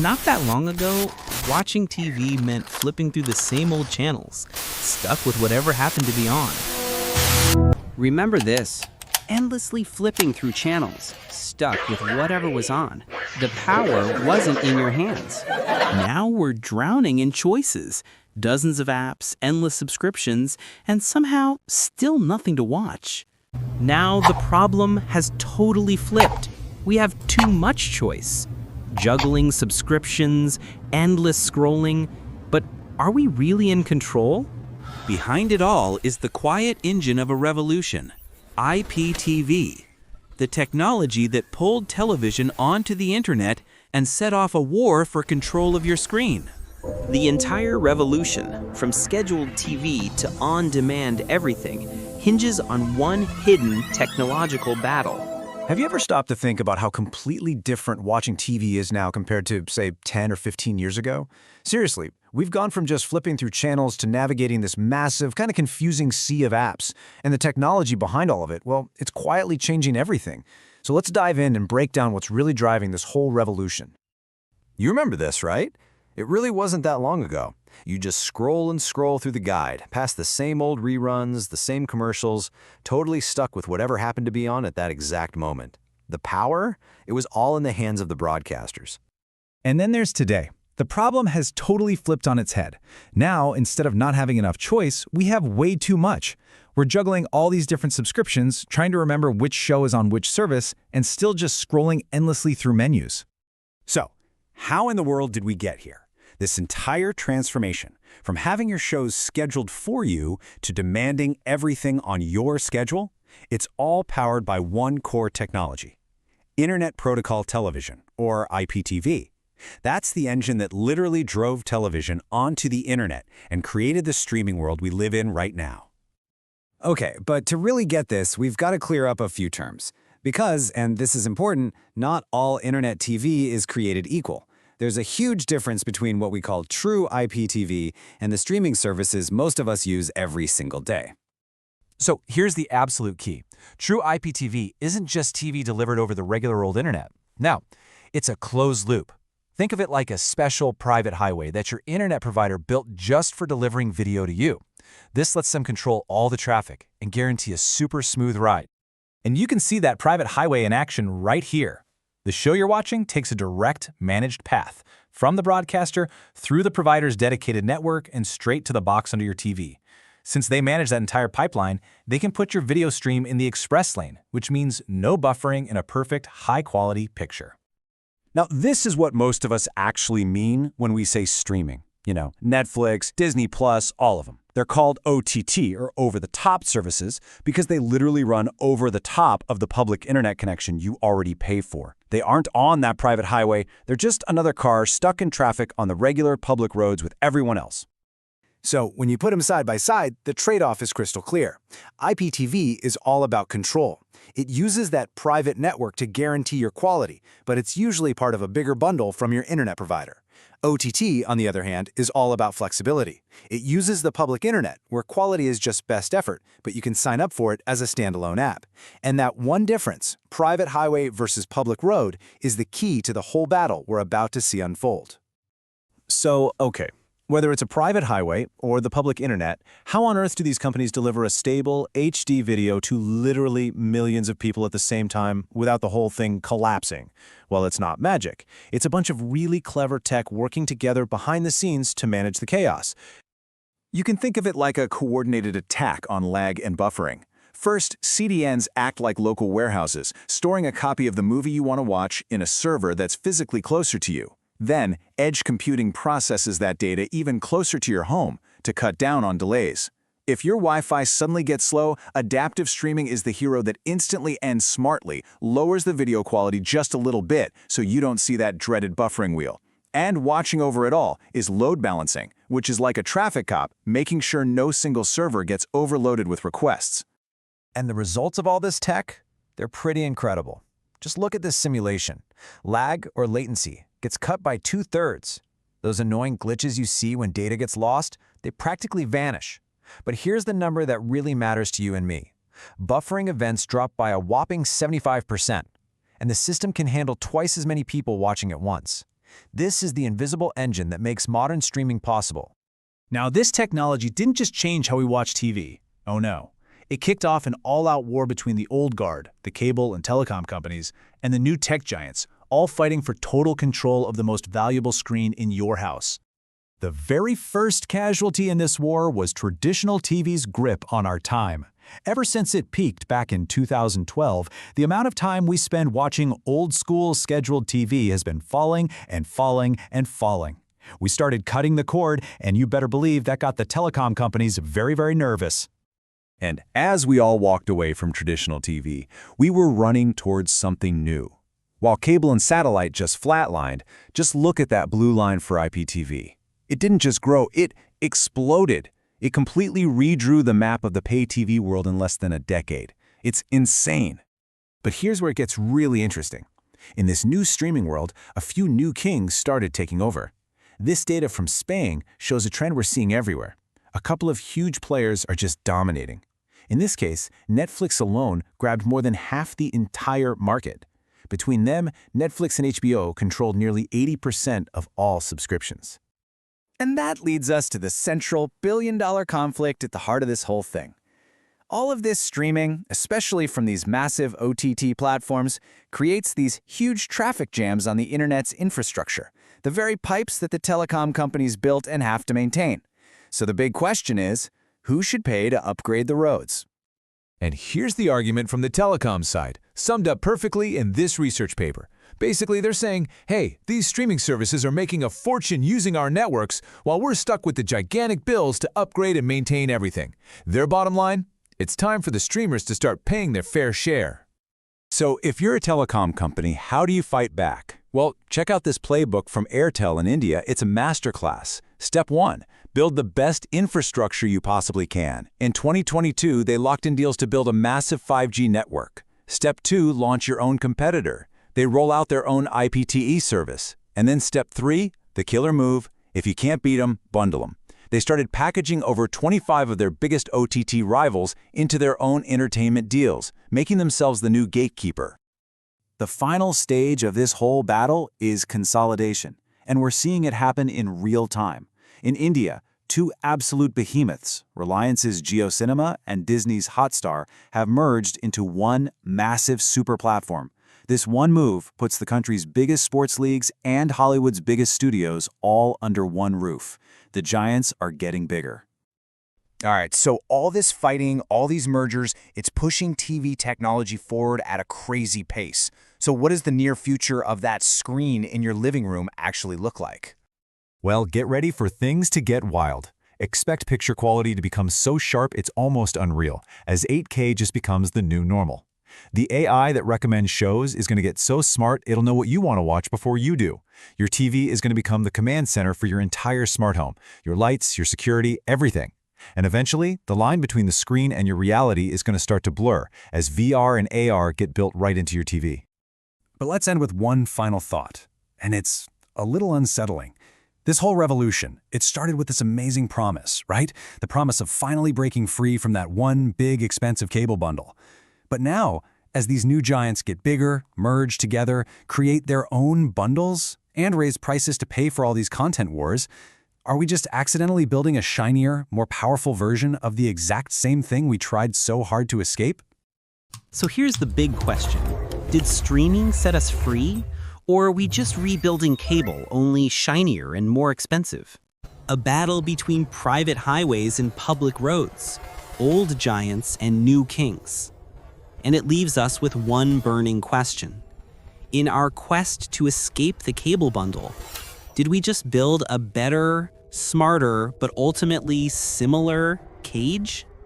Not that long ago, watching TV meant flipping through the same old channels, stuck with whatever happened to be on. Remember this: endlessly flipping through channels, stuck with whatever was on. The power wasn't in your hands. Now we're drowning in choices, dozens of apps, endless subscriptions, and somehow still nothing to watch. Now the problem has totally flipped. We have too much choice. Juggling subscriptions, endless scrolling, but are we really in control? Behind it all is the quiet engine of a revolution, IPTV, the technology that pulled television onto the internet and set off a war for control of your screen. The entire revolution, from scheduled TV to on-demand everything, hinges on one hidden technological battle. Have you ever stopped to think about how completely different watching TV is now compared to, say, 10 or 15 years ago? Seriously, we've gone from just flipping through channels to navigating this massive, kind of confusing sea of apps. And the technology behind all of it, well, it's quietly changing everything. So let's dive in and break down what's really driving this whole revolution. You remember this, right? It really wasn't that long ago. You just scroll and scroll through the guide, past the same old reruns, the same commercials, totally stuck with whatever happened to be on at that exact moment. The power? It was all in the hands of the broadcasters. And then there's today. The problem has totally flipped on its head. Now, instead of not having enough choice, we have way too much. We're juggling all these different subscriptions, trying to remember which show is on which service, and still just scrolling endlessly through menus. So, how in the world did we get here? This entire transformation, from having your shows scheduled for you to demanding everything on your schedule, it's all powered by one core technology: Internet Protocol Television, or IPTV. That's the engine that literally drove television onto the internet and created the streaming world we live in right now. Okay, but to really get this, we've got to clear up a few terms. Because, and this is important, not all internet TV is created equal. There's a huge difference between what we call true IPTV and the streaming services most of us use every single day. So here's the absolute key. True IPTV isn't just TV delivered over the regular old internet. No, it's a closed loop. Think of it like a special private highway that your internet provider built just for delivering video to you. This lets them control all the traffic and guarantee a super smooth ride. And you can see that private highway in action right here. The show you're watching takes a direct, managed path from the broadcaster through the provider's dedicated network and straight to the box under your TV. Since they manage that entire pipeline, they can put your video stream in the express lane, which means no buffering and a perfect, high-quality picture. Now, this is what most of us actually mean when we say streaming. You know, Netflix, Disney+, all of them. They're called OTT, or over-the-top services, because they literally run over the top of the public internet connection you already pay for. They aren't on that private highway. They're just another car stuck in traffic on the regular public roads with everyone else. So when you put them side by side, the trade-off is crystal clear. IPTV is all about control. It uses that private network to guarantee your quality, but it's usually part of a bigger bundle from your internet provider. OTT, on the other hand, is all about flexibility. It uses the public internet, where quality is just best effort, but you can sign up for it as a standalone app. And that one difference, private highway versus public road, is the key to the whole battle we're about to see unfold. So, okay, whether it's a private highway or the public internet, how on earth do these companies deliver a stable HD video to literally millions of people at the same time without the whole thing collapsing? Well, it's not magic. It's a bunch of really clever tech working together behind the scenes to manage the chaos. You can think of it like a coordinated attack on lag and buffering. First, CDNs act like local warehouses, storing a copy of the movie you want to watch in a server that's physically closer to you. Then, edge computing processes that data even closer to your home to cut down on delays. If your Wi-Fi suddenly gets slow, adaptive streaming is the hero that instantly and smartly lowers the video quality just a little bit so you don't see that dreaded buffering wheel. And watching over it all is load balancing, which is like a traffic cop, making sure no single server gets overloaded with requests. And the results of all this tech? They're pretty incredible. Just look at this simulation. Lag, or latency, gets cut by 2/3. Those annoying glitches you see when data gets lost, they practically vanish. But here's the number that really matters to you and me. Buffering events drop by a whopping 75%, and the system can handle twice as many people watching at once. This is the invisible engine that makes modern streaming possible. Now, this technology didn't just change how we watch TV. Oh no. It kicked off an all-out war between the old guard, the cable and telecom companies, and the new tech giants, all fighting for total control of the most valuable screen in your house. The very first casualty in this war was traditional TV's grip on our time. Ever since it peaked back in 2012, the amount of time we spend watching old-school scheduled TV has been falling and falling and falling. We started cutting the cord, and you better believe that got the telecom companies very, very nervous. And as we all walked away from traditional TV, we were running towards something new. While cable and satellite just flatlined, just look at that blue line for IPTV. It didn't just grow, it exploded. It completely redrew the map of the pay TV world in less than a decade. It's insane. But here's where it gets really interesting. In this new streaming world, a few new kings started taking over. This data from Spain shows a trend we're seeing everywhere. A couple of huge players are just dominating. In this case, Netflix alone grabbed more than half the entire market. Between them, Netflix and HBO controlled nearly 80% of all subscriptions. And that leads us to the central billion-dollar conflict at the heart of this whole thing. All of this streaming, especially from these massive OTT platforms, creates these huge traffic jams on the internet's infrastructure, the very pipes that the telecom companies built and have to maintain. So the big question is, who should pay to upgrade the roads? And here's the argument from the telecom side, summed up perfectly in this research paper. Basically, they're saying, hey, these streaming services are making a fortune using our networks while we're stuck with the gigantic bills to upgrade and maintain everything. Their bottom line? It's time for the streamers to start paying their fair share. So if you're a telecom company, how do you fight back? Well, check out this playbook from Airtel in India. It's a masterclass. Step 1. Build the best infrastructure you possibly can. In 2022, they locked in deals to build a massive 5G network. Step 2. Launch your own competitor. They roll out their own IPTV service. And then step 3, the killer move. If you can't beat them, bundle them. They started packaging over 25 of their biggest OTT rivals into their own entertainment deals, making themselves the new gatekeeper. The final stage of this whole battle is consolidation, and we're seeing it happen in real time. In India, two absolute behemoths, Reliance's JioCinema and Disney's Hotstar, have merged into one massive super platform. This one move puts the country's biggest sports leagues and Hollywood's biggest studios all under one roof. The giants are getting bigger. All right, so all this fighting, all these mergers, it's pushing TV technology forward at a crazy pace. So what does the near future of that screen in your living room actually look like? Well, get ready for things to get wild. Expect picture quality to become so sharp it's almost unreal, as 8K just becomes the new normal. The AI that recommends shows is going to get so smart it'll know what you want to watch before you do. Your TV is going to become the command center for your entire smart home, your lights, your security, everything. And eventually, the line between the screen and your reality is going to start to blur as VR and AR get built right into your TV. But let's end with one final thought, and it's a little unsettling. This whole revolution, it started with this amazing promise, right? The promise of finally breaking free from that one big expensive cable bundle. But now, as these new giants get bigger, merge together, create their own bundles, and raise prices to pay for all these content wars, are we just accidentally building a shinier, more powerful version of the exact same thing we tried so hard to escape? So here's the big question. Did streaming set us free? Or are we just rebuilding cable, only shinier and more expensive? A battle between private highways and public roads, old giants and new kings. And it leaves us with one burning question. In our quest to escape the cable bundle, did we just build a better, smarter, but ultimately similar cage?